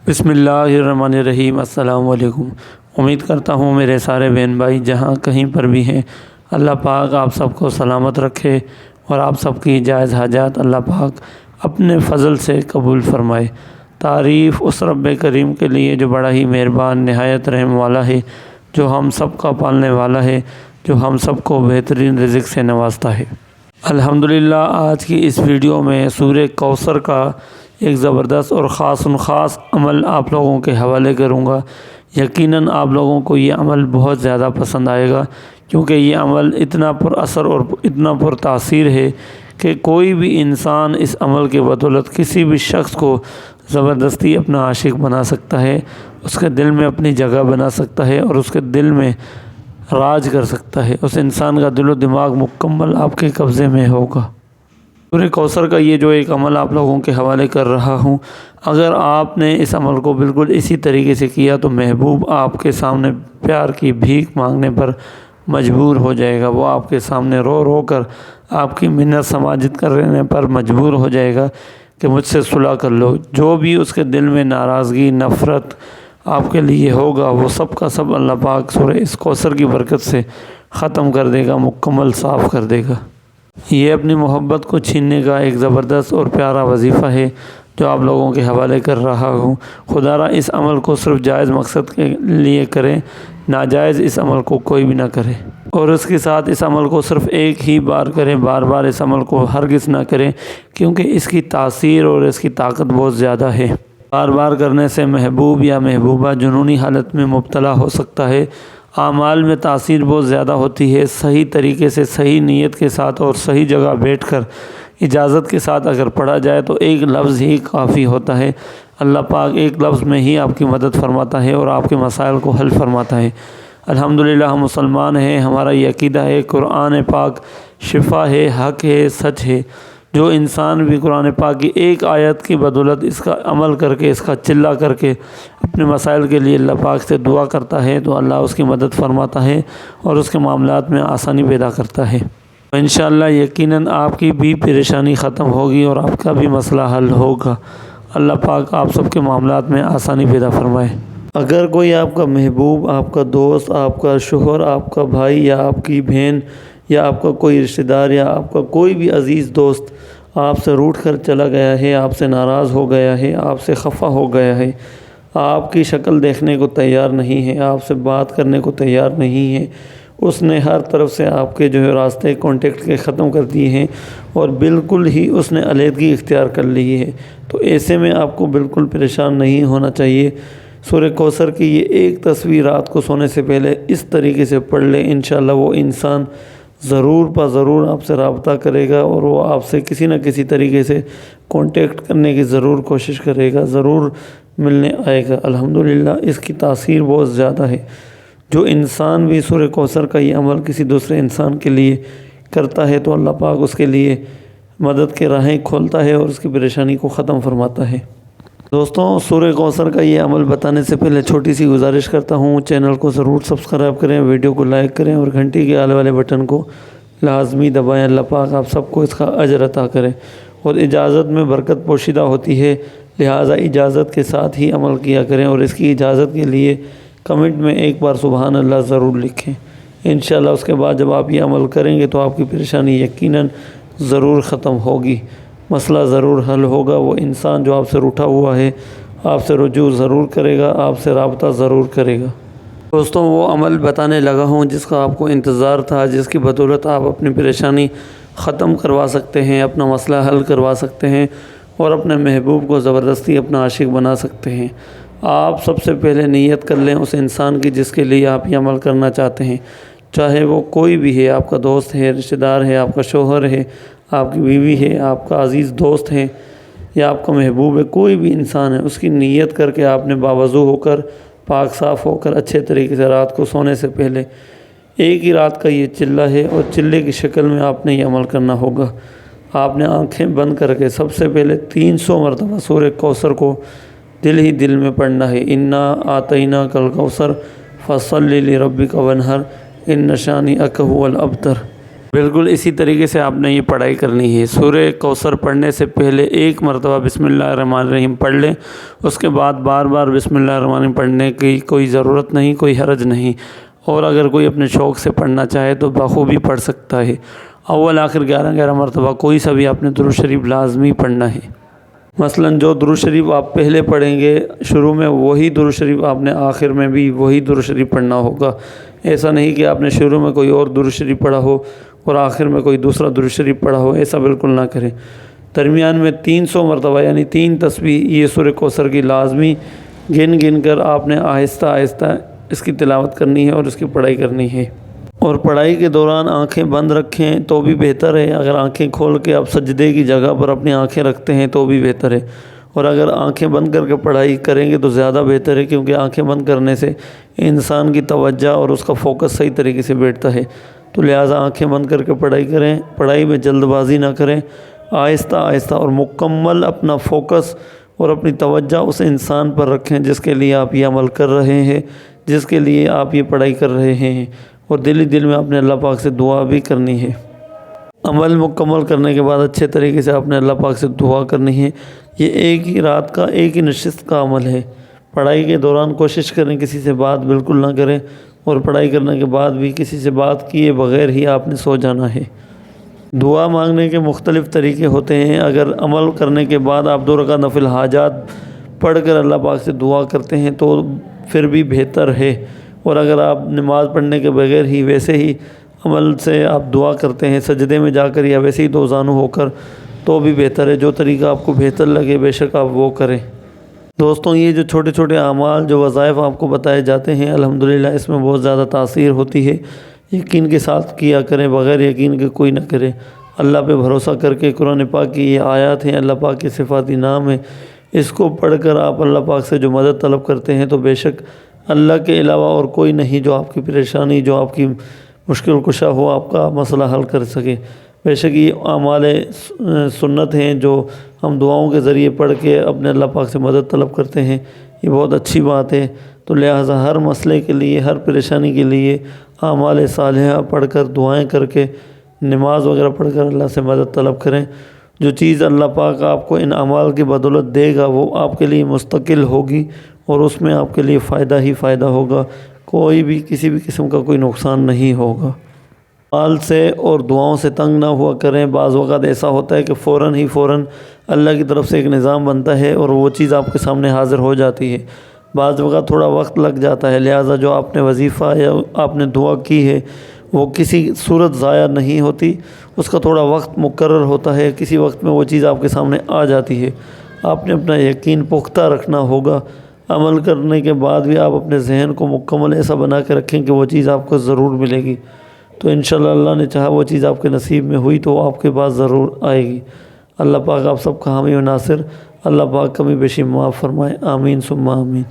بسم اللہ الرحمن الرحیم۔ السلام علیکم۔ امید کرتا ہوں میرے سارے بہن بھائی جہاں کہیں پر بھی ہیں، اللہ پاک آپ سب کو سلامت رکھے اور آپ سب کی جائز حاجات اللہ پاک اپنے فضل سے قبول فرمائے۔ تعریف اس رب کریم کے لیے جو بڑا ہی مہربان نہایت رحم والا ہے، جو ہم سب کا پالنے والا ہے، جو ہم سب کو بہترین رزق سے نوازتا ہے۔ الحمدللہ آج کی اس ویڈیو میں سورہ کوثر کا ایک زبردست اور خاص عمل آپ لوگوں کے حوالے کروں گا۔ یقیناً آپ لوگوں کو یہ عمل بہت زیادہ پسند آئے گا، کیونکہ یہ عمل اتنا پر اثر اور اتنا پر تاثیر ہے کہ کوئی بھی انسان اس عمل کے بدولت کسی بھی شخص کو زبردستی اپنا عاشق بنا سکتا ہے، اس کے دل میں اپنی جگہ بنا سکتا ہے اور اس کے دل میں راج کر سکتا ہے۔ اس انسان کا دل و دماغ مکمل آپ کے قبضے میں ہوگا۔ سورہ کوثر کا یہ جو ایک عمل آپ لوگوں کے حوالے کر رہا ہوں، اگر آپ نے اس عمل کو بالکل اسی طریقے سے کیا تو محبوب آپ کے سامنے پیار کی بھیک مانگنے پر مجبور ہو جائے گا۔ وہ آپ کے سامنے رو رو کر آپ کی منت سماجت کرنے پر مجبور ہو جائے گا کہ مجھ سے صلح کر لو۔ جو بھی اس کے دل میں ناراضگی، نفرت آپ کے لیے ہوگا، وہ سب کا سب اللہ پاک سورہ اس کوثر کی برکت سے ختم کر دے گا، مکمل صاف کر دے گا۔ یہ اپنی محبت کو چھیننے کا ایک زبردست اور پیارا وظیفہ ہے جو آپ لوگوں کے حوالے کر رہا ہوں۔ خدا را اس عمل کو صرف جائز مقصد کے لیے کریں، ناجائز اس عمل کو کوئی بھی نہ کرے، اور اس کے ساتھ اس عمل کو صرف ایک ہی بار کریں، بار بار اس عمل کو ہرگز نہ کریں، کیونکہ اس کی تاثیر اور اس کی طاقت بہت زیادہ ہے۔ بار بار کرنے سے محبوب یا محبوبہ جنونی حالت میں مبتلا ہو سکتا ہے۔ اعمال میں تاثیر بہت زیادہ ہوتی ہے۔ صحیح طریقے سے، صحیح نیت کے ساتھ اور صحیح جگہ بیٹھ کر اجازت کے ساتھ اگر پڑھا جائے تو ایک لفظ ہی کافی ہوتا ہے۔ اللہ پاک ایک لفظ میں ہی آپ کی مدد فرماتا ہے اور آپ کے مسائل کو حل فرماتا ہے۔ الحمدللہ ہم مسلمان ہیں، ہمارا یہ عقیدہ ہے قرآن پاک شفا ہے، حق ہے، سچ ہے۔ جو انسان بھی قرآن پاک کی ایک آیت کی بدولت اس کا عمل کر کے، اس کا چلہ کر کے اپنے مسائل کے لیے اللہ پاک سے دعا کرتا ہے تو اللہ اس کی مدد فرماتا ہے اور اس کے معاملات میں آسانی پیدا کرتا ہے۔ انشاءاللہ یقیناً آپ کی بھی پریشانی ختم ہوگی اور آپ کا بھی مسئلہ حل ہوگا۔ اللہ پاک آپ سب کے معاملات میں آسانی پیدا فرمائے۔ اگر کوئی آپ کا محبوب، آپ کا دوست، آپ کا شوہر، آپ کا بھائی یا آپ کی بہن یا آپ کا کوئی رشتہ دار یا آپ کا کوئی بھی عزیز دوست آپ سے روٹھ کر چلا گیا ہے، آپ سے ناراض ہو گیا ہے، آپ سے خفا ہو گیا ہے، آپ کی شکل دیکھنے کو تیار نہیں ہے، آپ سے بات کرنے کو تیار نہیں ہے، اس نے ہر طرف سے آپ کے جو ہے راستے کانٹیکٹ کے ختم کر دیے ہیں اور بالکل ہی اس نے علیحدگی اختیار کر لی ہے، تو ایسے میں آپ کو بالکل پریشان نہیں ہونا چاہیے۔ سورہ کوثر کی یہ ایک تصویر رات کو سونے سے پہلے اس طریقے سے پڑھ لیں، انشاءاللہ وہ انسان ضرور آپ سے رابطہ کرے گا اور وہ آپ سے کسی نہ کسی طریقے سے کانٹیکٹ کرنے کی ضرور کوشش کرے گا، ضرور ملنے آئے گا۔ الحمدللہ اس کی تاثیر بہت زیادہ ہے۔ جو انسان بھی سورہ کوثر کا یہ عمل کسی دوسرے انسان کے لیے کرتا ہے تو اللہ پاک اس کے لیے مدد کے راہیں کھولتا ہے اور اس کی پریشانی کو ختم فرماتا ہے۔ دوستوں، سورہ کوثر کا یہ عمل بتانے سے پہلے چھوٹی سی گزارش کرتا ہوں، چینل کو ضرور سبسکرائب کریں، ویڈیو کو لائک کریں اور گھنٹی کے آل والے بٹن کو لازمی دبائیں۔ اللہ پاک آپ سب کو اس کا اجر عطا کرے۔ اور اجازت میں برکت پوشیدہ ہوتی ہے، لہٰذا اجازت کے ساتھ ہی عمل کیا کریں اور اس کی اجازت کے لیے کمنٹ میں ایک بار سبحان اللہ ضرور لکھیں۔ انشاءاللہ اس کے بعد جب آپ یہ عمل کریں گے تو آپ کی پریشانی یقیناً ضرور ختم ہوگی، مسئلہ ضرور حل ہوگا۔ وہ انسان جو آپ سے روٹھا ہوا ہے آپ سے رجوع ضرور کرے گا، آپ سے رابطہ ضرور کرے گا۔ دوستوں، وہ عمل بتانے لگا ہوں جس کا آپ کو انتظار تھا، جس کی بدولت آپ اپنی پریشانی ختم کروا سکتے ہیں، اپنا مسئلہ حل کروا سکتے ہیں اور اپنے محبوب کو زبردستی اپنا عاشق بنا سکتے ہیں۔ آپ سب سے پہلے نیت کر لیں اس انسان کی جس کے لیے آپ یہ عمل کرنا چاہتے ہیں، چاہے وہ کوئی بھی ہے، آپ کا دوست ہے، رشتہ دار ہے، آپ کا شوہر ہے، آپ کی بیوی ہے، آپ کا عزیز دوست ہے یا آپ کا محبوب ہے، کوئی بھی انسان ہے، اس کی نیت کر کے آپ نے باوضو ہو کر، پاک صاف ہو کر اچھے طریقے سے رات کو سونے سے پہلے ایک ہی رات کا یہ چلہ ہے اور چلے کی شکل میں آپ نے یہ عمل کرنا ہوگا۔ آپ نے آنکھیں بند کر کے سب سے پہلے 300 مرتبہ سورہ کوثر کو دل ہی دل میں پڑھنا ہے۔ انا اعطیناک الکوثر فصلی لربک وانحر ان شانئک ھو الابتر۔ بالکل اسی طریقے سے آپ نے یہ پڑھائی کرنی ہے۔ سورہ کوثر پڑھنے سے پہلے ایک مرتبہ بسم اللہ الرحمن الرحیم پڑھ لیں، اس کے بعد بار بار بسم اللہ الرحمن الرحیم پڑھنے کی کوئی ضرورت نہیں، کوئی حرج نہیں، اور اگر کوئی اپنے شوق سے پڑھنا چاہے تو بخوبی پڑھ سکتا ہے۔ اول آخر 11 مرتبہ کوئی سا بھی آپ نے درود شریف لازمی پڑھنا ہے۔ مثلاً جو درود شریف آپ پہلے پڑھیں گے شروع میں، وہی درود شریف آپ نے آخر میں بھی وہی درود شریف پڑھنا ہوگا۔ ایسا نہیں کہ آپ نے شروع میں کوئی اور درود شریف پڑھا ہو اور آخر میں کوئی دوسرا درود شریف پڑھا ہو، ایسا بالکل نہ کریں۔ درمیان میں 300 مرتبہ یعنی 3 تسبیح یہ سورہ کوثر کی لازمی گن گن کر آپ نے آہستہ آہستہ اس کی تلاوت کرنی ہے اور اس کی پڑھائی کرنی ہے۔ اور پڑھائی کے دوران آنکھیں بند رکھیں تو بھی بہتر ہے، اگر آنکھیں کھول کے آپ سجدے کی جگہ پر اپنی آنکھیں رکھتے ہیں تو بھی بہتر ہے، اور اگر آنکھیں بند کر کے پڑھائی کریں گے تو زیادہ بہتر ہے، کیونکہ آنکھیں بند کرنے سے انسان کی توجہ اور اس کا فوکس صحیح طریقے سے بیٹھتا ہے۔ تو لہٰذا آنکھیں بند کر کے پڑھائی کریں، پڑھائی میں جلد بازی نہ کریں، آہستہ آہستہ اور مکمل اپنا فوکس اور اپنی توجہ اس انسان پر رکھیں جس کے لیے آپ یہ عمل کر رہے ہیں، جس کے لیے آپ یہ پڑھائی کر رہے ہیں، اور دل ہی دل میں آپ نے اللہ پاک سے دعا بھی کرنی ہے۔ عمل مکمل کرنے کے بعد اچھے طریقے سے آپ نے اللہ پاک سے دعا کرنی ہے۔ یہ ایک ہی رات کا ایک ہی نشست کا عمل ہے۔ پڑھائی کے دوران کوشش کریں کسی سے بات بالکل نہ کریں، اور پڑھائی کرنے کے بعد بھی کسی سے بات کیے بغیر ہی آپ نے سو جانا ہے۔ دعا مانگنے کے مختلف طریقے ہوتے ہیں، اگر عمل کرنے کے بعد آپ 2 رکعت نفل حاجات پڑھ کر اللہ پاک سے دعا کرتے ہیں تو پھر بھی بہتر ہے، اور اگر آپ نماز پڑھنے کے بغیر ہی ویسے ہی عمل سے آپ دعا کرتے ہیں سجدے میں جا کر یا ویسے ہی دو زانو ہو کر تو بھی بہتر ہے۔ جو طریقہ آپ کو بہتر لگے بے شک آپ وہ کریں۔ دوستوں، یہ جو چھوٹے چھوٹے اعمال جو وظائف آپ کو بتائے جاتے ہیں الحمدللہ اس میں بہت زیادہ تاثیر ہوتی ہے۔ یقین کے ساتھ کیا کریں، بغیر یقین کے کوئی نہ کرے۔ اللہ پہ بھروسہ کر کے قرآن پاک کی یہ آیات ہیں، اللہ پاک کے صفاتی نام ہیں، اس کو پڑھ کر آپ اللہ پاک سے جو مدد طلب کرتے ہیں تو بے شک اللہ کے علاوہ اور کوئی نہیں جو آپ کی پریشانی، جو آپ کی مشکل کشا ہو، آپ کا مسئلہ حل کر سکے۔ بے شک یہ اعمال سنت ہیں جو ہم دعاؤں کے ذریعے پڑھ کے اپنے اللہ پاک سے مدد طلب کرتے ہیں، یہ بہت اچھی بات ہے۔ تو لہٰذا ہر مسئلے کے لیے، ہر پریشانی کے لیے اعمال صالحہ پڑھ کر، دعائیں کر کے، نماز وغیرہ پڑھ کر اللہ سے مدد طلب کریں۔ جو چیز اللہ پاک آپ کو ان اعمال کی بدولت دے گا وہ آپ کے لیے مستقل ہوگی، اور اس میں آپ کے لیے فائدہ ہی فائدہ ہوگا، کوئی بھی کسی بھی قسم کا کوئی نقصان نہیں ہوگا۔ مال سے اور دعاؤں سے تنگ نہ ہوا کریں۔ بعض وقت ایسا ہوتا ہے کہ فوراً اللہ کی طرف سے ایک نظام بنتا ہے اور وہ چیز آپ کے سامنے حاضر ہو جاتی ہے۔ بعض وقت تھوڑا وقت لگ جاتا ہے، لہٰذا جو آپ نے وظیفہ یا آپ نے دعا کی ہے وہ کسی صورت ضائع نہیں ہوتی، اس کا تھوڑا وقت مقرر ہوتا ہے، کسی وقت میں وہ چیز آپ کے سامنے آ جاتی ہے۔ آپ نے اپنا یقین پختہ رکھنا ہوگا۔ عمل کرنے کے بعد بھی آپ اپنے ذہن کو مکمل ایسا بنا کے رکھیں کہ وہ چیز آپ کو ضرور ملے گی، تو انشاءاللہ اللہ نے چاہا وہ چیز آپ کے نصیب میں ہوئی تو آپ کے پاس ضرور آئے گی۔ اللہ پاک آپ سب کا حامی و ناصر، اللہ پاک کمی بیشی معاف فرمائے، آمین ثم آمین۔